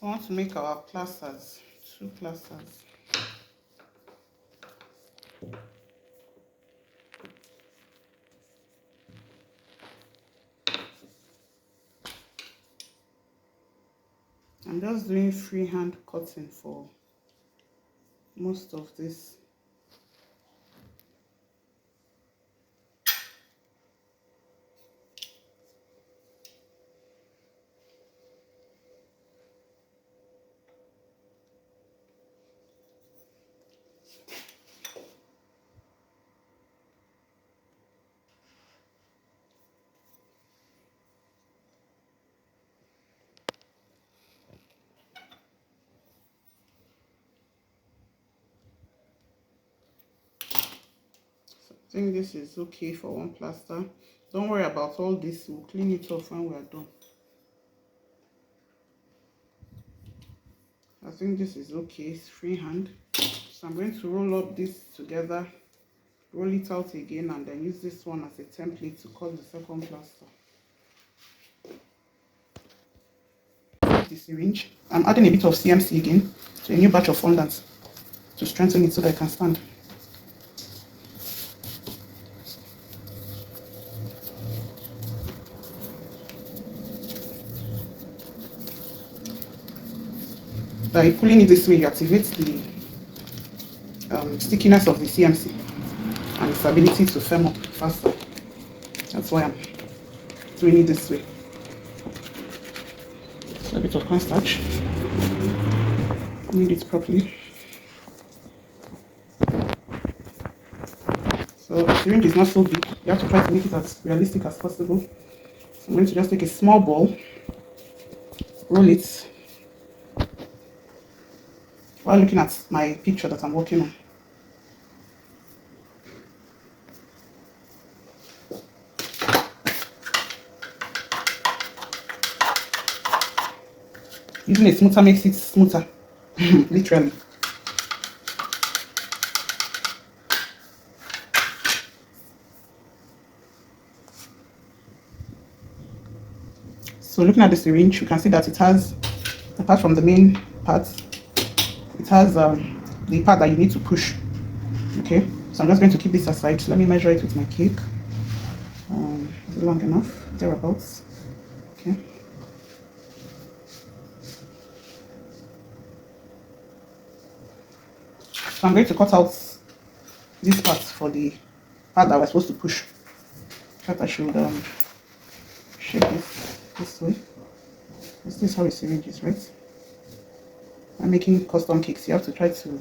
So I want to make our plasters, 2 plasters. I'm just doing freehand cutting for most of this. I think this is okay for 1 plaster. Don't worry about all this, we'll clean it off when we are done. I think this is okay, it's freehand. So I'm going to roll up this together, roll it out again, and then use this one as a template to cut the second plaster. The syringe, I'm adding a bit of CMC again to a new batch of fondants to strengthen it so that I can stand. By pulling it this way, you activate the stickiness of the CMC and its ability to firm up faster. That's why I'm doing it this way. So a bit of cornstarch. Knead it properly. So the syringe is not so big. You have to try to make it as realistic as possible. So I'm going to just take a small ball, roll it while looking at my picture that I'm working on. Using a smoother makes it smoother, literally. So looking at the syringe, you can see that it has, apart from the main part, it has the part that you need to push. Okay, so I'm just going to keep this aside. So let me measure it with my cake. Is it long enough? Thereabouts. Okay. So I'm going to cut out this part for the part that we're supposed to push. That I should shape it this way. This is how a syringe is, right? I'm making custom cakes. You have to try to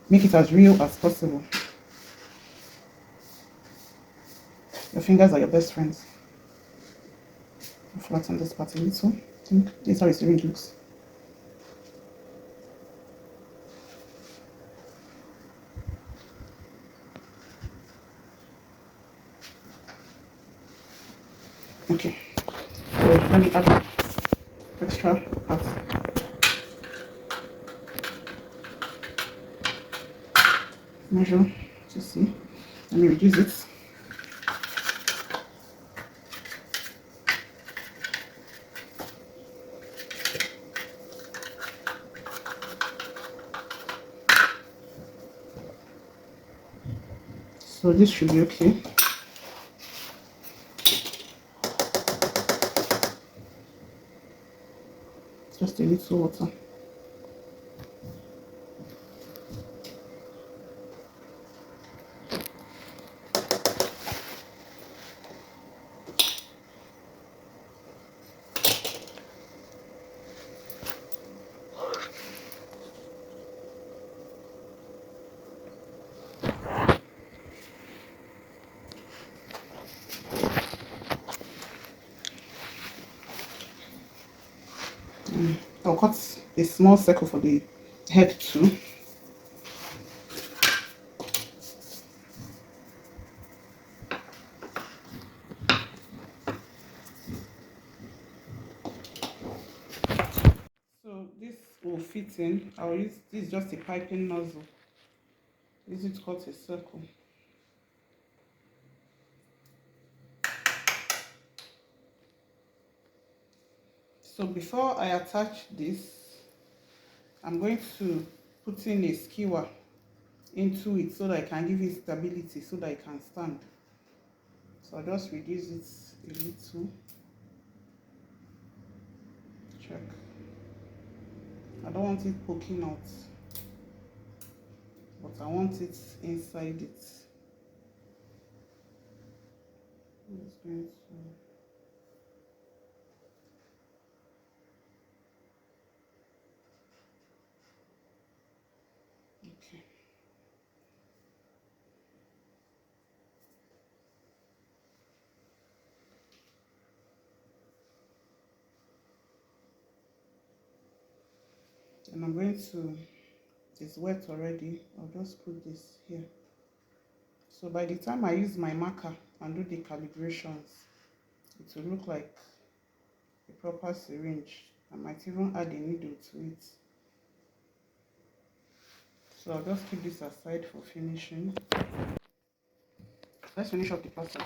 make it as real as possible. Your fingers are your best friends. I'll flatten this part a little. I think this is how a syringe looks. Okay, so let me add extra parts. Measure to see. Let me reduce it. So this should be okay. Just a little water. I'll cut a small circle for the head too. So this will fit in. I'll use this, just a piping nozzle. Use it to cut a circle. So before I attach this, I'm going to put in a skewer into it so that I can give it stability so that it can stand. So I'll just reduce it a little. Check. I don't want it poking out, but I want it inside it. I'm just going to... Okay. And I'm going to... It's wet already. I'll just put this here. So by the time I use my marker and do the calibrations, it will look like a proper syringe. I might even add a needle to it. So I'll just keep this aside for finishing. Let's finish up the plaster.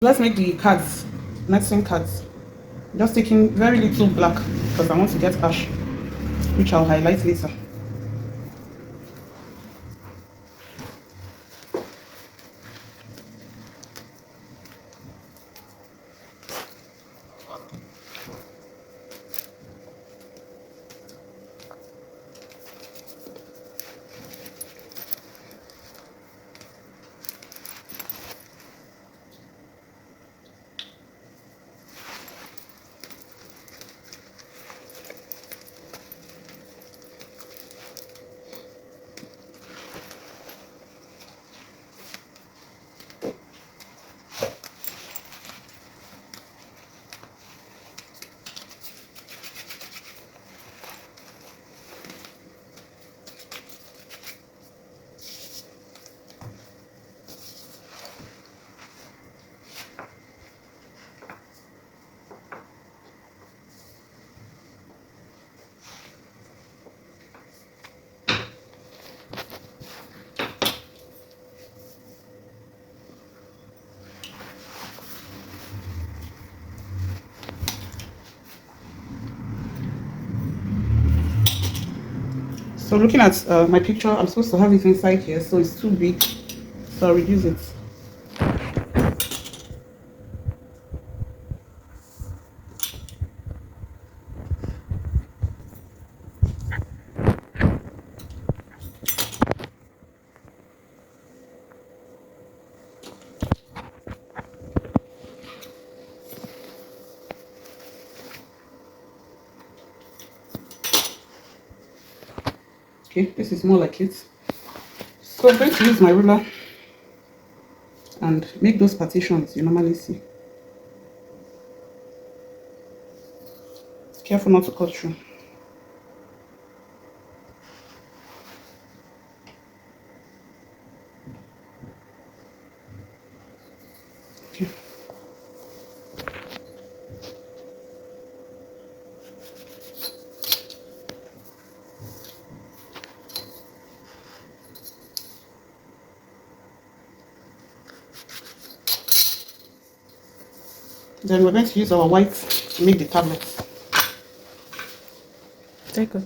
Let's make the cards, medicine cards. Just taking very little black because I want to get ash, which I'll highlight later. So looking at my picture, I'm supposed to have it inside here, so it's too big. So I'll reduce it. Okay, this is more like it. So I'm going to use my ruler and make those partitions you normally see. Careful not to cut through. Okay. Then we're going to use our white to make the tablets. Take it.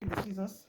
take the scissors.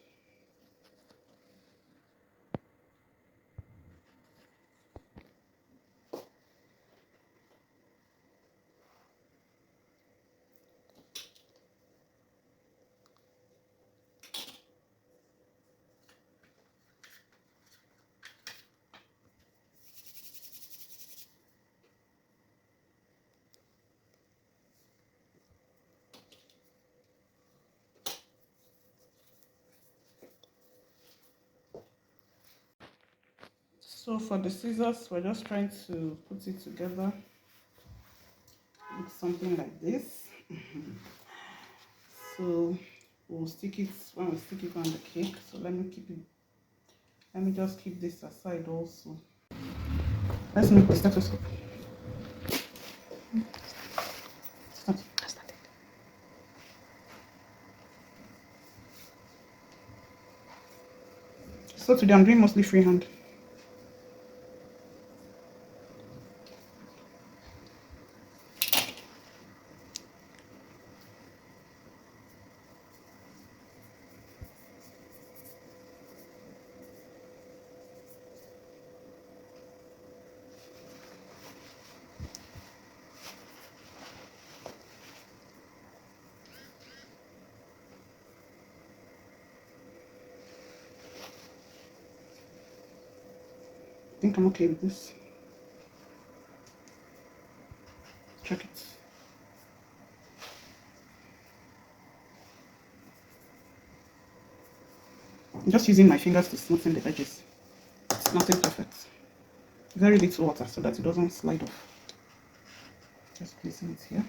So for the scissors, we're just trying to put it together with something like this. So we'll stick it when we stick it on the cake. So let me just keep this aside also. Let's make the stethoscope. So today I'm doing mostly freehand. I think I'm okay with this. Check it. I'm just using my fingers to smoothen the edges. It's nothing perfect. Very little water so that it doesn't slide off. Just placing it here.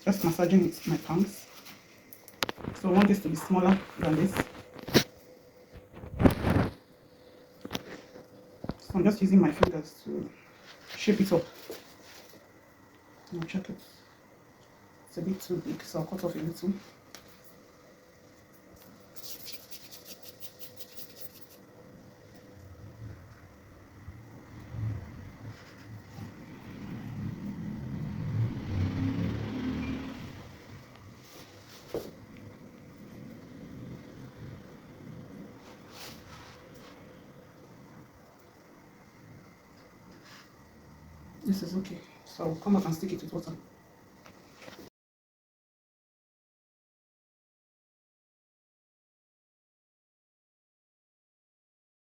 Just massaging it with my palms. So I want this to be smaller than this. So I'm just using my fingers to shape it up. Now check it. It's a bit too big, so I'll cut off a little. This is okay. So I'll come back and stick it with water.